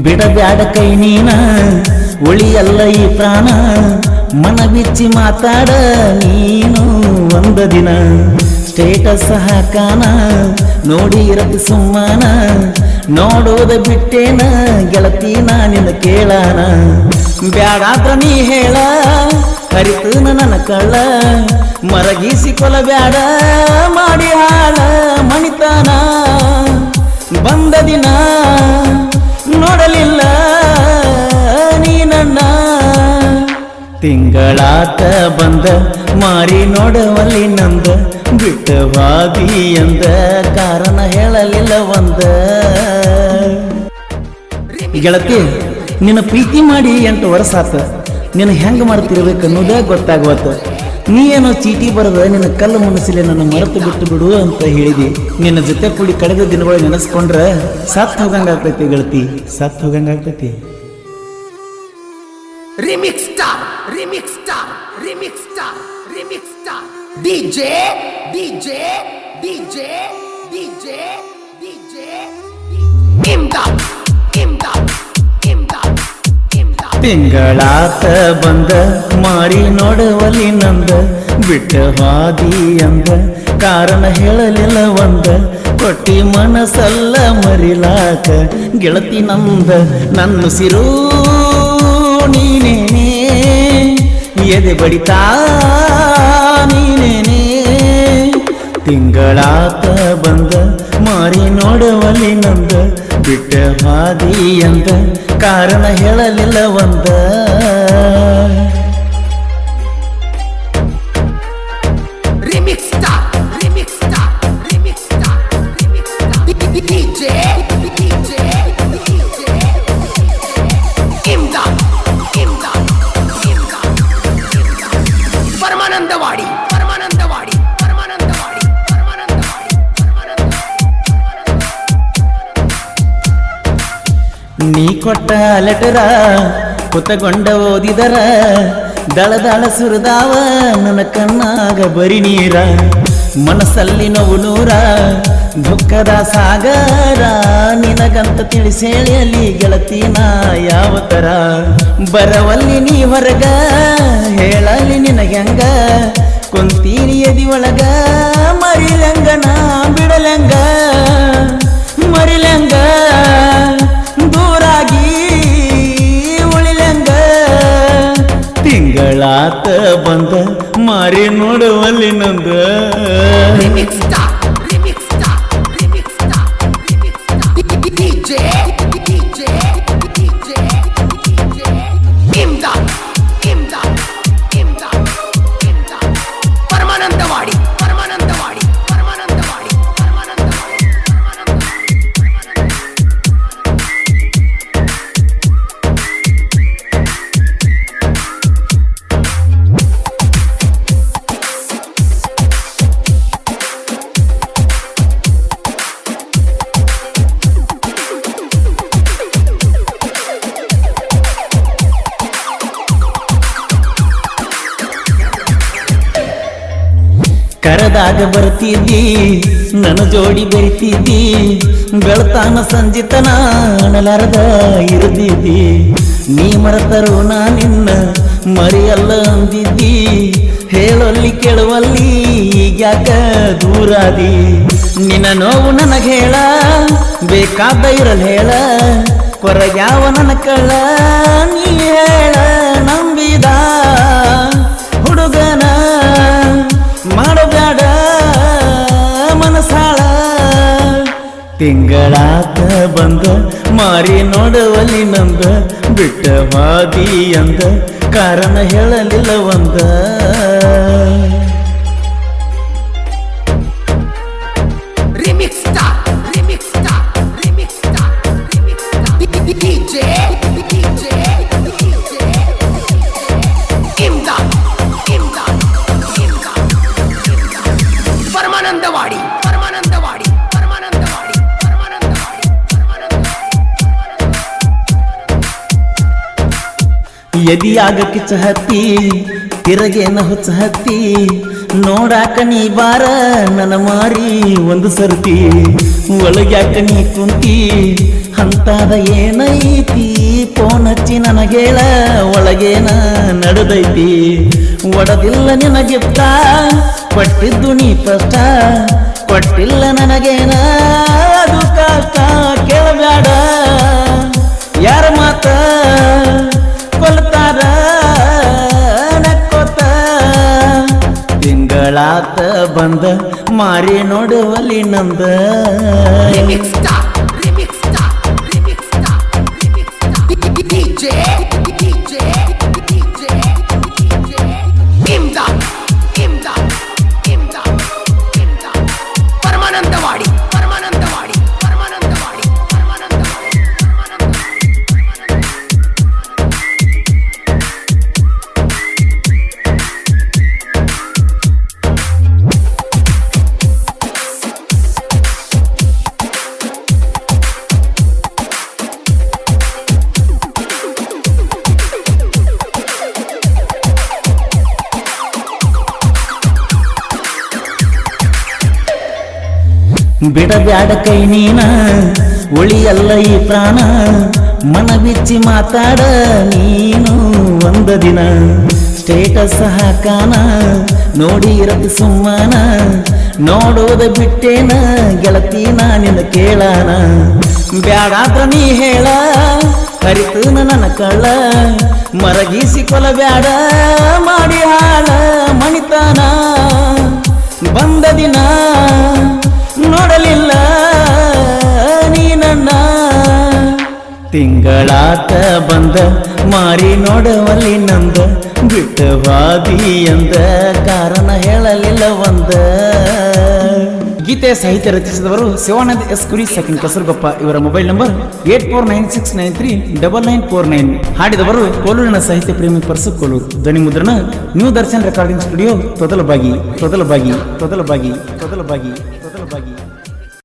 ಬಿಡಬ್ಯಾಡ ಕೈ ನೀನ ಉಳಿಯಲ್ಲ ಈ ಪ್ರಾಣ ಮನ ಬಿಚ್ಚಿ ಮಾತಾಡ ನೀನು ಒಂದು ದಿನ ಸ್ಟೇಟಸ್ ಹಾಕಾನ ನೋಡಿ ಇರತಿ ಸುಮ್ಮನ ನೋಡೋದ ಬಿಟ್ಟೇನ ಗೆಳತಿ ನಿನ್ನ ಕೇಳಾನ ಬ್ಯಾಡಾದ್ರ ನೀ ಹೇಳ ಹರಿತು ನನ್ನ ಕಳ್ಳ ಮರಗಿಸಿ ಕೊಲಬ್ಯಾಡ ಮಾಡಿ ಹಾಳ ಮಣಿತಾನ ಬಂದ ದಿನ ನೋಡಲಿಲ್ಲ ನೀ ನನ್ನ ತಿಂಗಳಾತ ಬಂದ ಮಾರಿ ನೋಡವಲ್ಲಿ ನಂದ ಬಿಟ್ಟವಾದಿ ಎಂದ ಕಾರಣ ಹೇಳಲಿಲ್ಲ ಒಂದ ಗೆಳತಿ ನಿನ್ನ ಪ್ರೀತಿ ಮಾಡಿ 8 ವರ್ಷ ಆತ ನಿನ್ನ ಹೆಂಗ ಮಾಡ್ತಿರ್ಬೇಕು ಅನ್ನೋದೇ ಗೊತ್ತಾಗವತ್ತ ನೀ ಏನೋ ಚೀಟಿ ಬರದ ನಿನ್ನ ಕಲ್ಲು ಮನಸ್ಸಿಲೆ ನನ್ನ ಮರೆತು ಬಿಟ್ಟು ಬಿಡು ಅಂತ ಹೇಳಿದಿ ನಿನ್ನ ಜೊತೆ ಕೂಡಿ ಕಳೆದ ದಿನಗಳು ನೆನೆಸ್ಕೊಂಡ್ರ ಸತ್ ಹೋಗಂಗಾಗ್ತೈತಿ ಗೆಳತಿ ಸತ್ ಹೋಗಂಗಾಗ್ತೈತಿ Remix star, remix star, remix star, remix star. DJ, DJ, DJ, DJ, DJ. Imdad, Imdad, Imdad, Imdad. ತಿಂಗಳಾತ ಬಂದ ಮಾರಿ ನೋಡವಲ್ಲಿ ನಂದ ಬಿಟ್ಟ ಹಾದಿ ಅಂದ ಕಾರಣ ಹೇಳಲಿಲ್ಲ ಒಂದ ಕೊಟ್ಟಿ ಮನಸ್ಸಲ್ಲ ಮರಿಲಾಕ ಗೆಳತಿ ನಂದ ನನ್ನ ಸಿರು ನೀನೇನೆ ಎದೆ ಬಡಿತಾ ನೀನೇನೆ ತಿಂಗಳಾತ ಬಂದ ಮಾರಿ ನೋಡವಲ್ಲಿ ನಂದ ಬಿಟ್ಟ ಹಾದಿ ಅಂದ ಕಾರಣ ಹೇಳಲಿಲ್ಲ ಒಂದ Remix star, remix star, remix star, remix star. DJ, DJ, DJ. Imdad, Imdad, Imdad, Imdad. Paramanandawadi, Paramanandawadi, Paramanandawadi, Paramanandawadi, Paramanandawadi. ನೀ ಕೊಟ್ಟ ಲೆಟರ ಕುತಗೊಂಡ ಓದಿದರ ದಳದಳ ಸುರಿದಾವ ನನ್ನ ಕಣ್ಣಾಗ ಬರಿ ನೀರ ಮನಸ್ಸಲ್ಲಿ ನೋವು ನೂರ ದುಃಖದ ಸಾಗರ ನಿನಗಂತ ತಿಳಿಸೇಳಿ ಅಲ್ಲಿ ಗೆಳತಿನ ಯಾವ ತರ ಬರವಲ್ಲಿ ನೀ ಹೊರಗ ಹೇಳಲಿ ನಿನಗ್ಯಂಗ ಕುಂತೀನಿ ಎದಿ ಒಳಗ ಮರಿಲಂಗ ನಾ ಬಿಡಲಂಗ ಮರಿಲಂಗ ದೂರಾಗಿ ಉಳಿಲಂಗ ತಿಂಗಳಾತ ಬಂದ ಮಾರಿ ನೋಡುವಲ್ಲಿ ನಂದ Remix star, remix star, remix star, remix star. DJ, DJ, DJ, DJ. Imdad, Imdad, Imdad, Imdad. Paramanandawadi, Paramanandawadi, Paramanandawadi, Paramanandawadi, ಕರದಾಗ ಬರ್ತಿದ್ದಿ ನನ್ನ ಜೋಡಿ ಬೆರಿತಿದ್ದಿ ಬೆಳತಾನ ಸಂಜಿತನ ಅನಲಾರದ ಇರ್ದಿದ್ದಿ ನೀ ಮರೆತರು ನಾ ನಿನ್ನ ಮರೆಯಲ್ಲ ಅಂದಿದ್ದಿ ಹೇಳಲ್ಲಿ ಕೇಳುವಲ್ಲಿ ಈಗ್ಯಾಕ ದೂರಾದಿ ನಿನ್ನ ನೋವು ನನಗೆ ಹೇಳ ಬೇಕಾದ ಇರಲ್ ಹೇಳ ಕೊರಗ್ಯಾವ ನನ್ನ ಕಳ್ಳ ನೀ ಹೇಳ ನಂಬಿದ ಹುಡುಗನ ಮಾಡಬೇಡ ಮನಸಾಳ ತಿಂಗಳಾತ ಬಂದ ಮಾರಿ ನೋಡುವಲ್ಲಿ ನಂದ ಬಿಟ್ಟ ಹಾದಿ ಅಂದ ಕಾರಣ ಹೇಳಲಿಲ್ಲ ಒಂದ remix star, remix star, remix star, remix star. DJ, DJ, DJ. Imdad, Imdad, Imdad, Imdad. Paramanandawadi, Paramanandawadi, Paramanandawadi, Paramanandawadi, Paramanandawadi. ಎದಿಯಾಗ Kichcha ಹತ್ತಿ ತಿರಗೇನ ಹುಚ್ಚ ಹತ್ತಿ ನೋಡಾಕ ನೀ ಬಾರ ನನ್ನ ಮಾರಿ ಒಂದು ಸರ್ತಿ ಒಳಗ್ಯಾಕ ನೀ ಕುಂತಿ ಅಂತಾದ ಏನೈತಿ ಫೋನ್ ಹಚ್ಚಿ ನನಗೇಳ ಒಳಗೇನ ನಡೆದೈತಿ ಒಡದಿಲ್ಲ ನಿನಗೆ ಕೊಟ್ಟಿದ್ದು ನೀ ಫಸ್ಟ್ ಕೊಟ್ಟಿಲ್ಲ ನನಗೇನ ಅದು ಕಷ್ಟ ಕೇಳಬೇಡ ಯಾರ ಮಾತ ಕೊಲ್ತಾರ ನಕ್ಕೋತ ತಿಂಗಳಾತ ಬಂದ ಮಾರಿ ನೋಡುವಲ್ಲಿ ನಂದ Remix star, remix star, remix star, remix star. DJ, DJ, DJ, DJ. Imdad, Imdad, Imdad, Imdad. Paramanandawadi, Paramanandawadi, Paramanandawadi, Paramanandawadi, Paramanandawadi. ಬಿಡಬ್ಯಾಡ ಕೈ ನೀನ ಉಳಿಯಲ್ಲ ಈ ಪ್ರಾಣ ಮನ ಬಿಚ್ಚಿ ಮಾತಾಡ ನೀನು ಒಂದ ದಿನ ಸ್ಟೇಟಸ್ ಹಾಕಾನ ನೋಡಿ ಇರತಿ ಸುಮ್ಮನ ನೋಡೋದ ಬಿಟ್ಟೇನ ಗೆಳತಿ ನಿನ್ನ ಕೇಳಾನ ಬ್ಯಾಡಾದ್ರ ನೀ ಹೇಳ ಕರಿತು ನನ್ನ ಕಳ್ಳ ಮರಗಿಸಿ ಕೊಲಬ್ಯಾಡ ಮಾಡಿ ಹಾಳ ಮಣಿತಾನ ಬಂದ ದಿನ ನೋಡಲಿಲ್ಲ ನೀ ನನ್ನ ತಿಂಗಳಾತ ಬಂದ ಮಾರಿ ನೋಡವಲ್ಲಿ ನಂದ ಬಿಟ್ಟವಾದಿ ಅಂದ ಕಾರಣ ಹೇಳಲಿಲ್ಲ ಒಂದ ಗೀತೆ ಸಾಹಿತ್ಯ ರಚಿಸಿದವರು ಶಿವಾನಂದ್ ಎಸ್ ಕುರಿ ಸೆಕೆಂಡ್ ಕಸರುಗೊಪ್ಪ ಇವರ ಮೊಬೈಲ್ ನಂಬರ್ 8496939949 ಹಾಡಿದವರು ಕೋಲೂರಿನ ಸಾಹಿತ್ಯ ಪ್ರೇಮಿ ಪರಸು ಕೋಲೂರು ಧ್ವನಿ ಮುದ್ರಣ new Darshan recording studio Todalbagi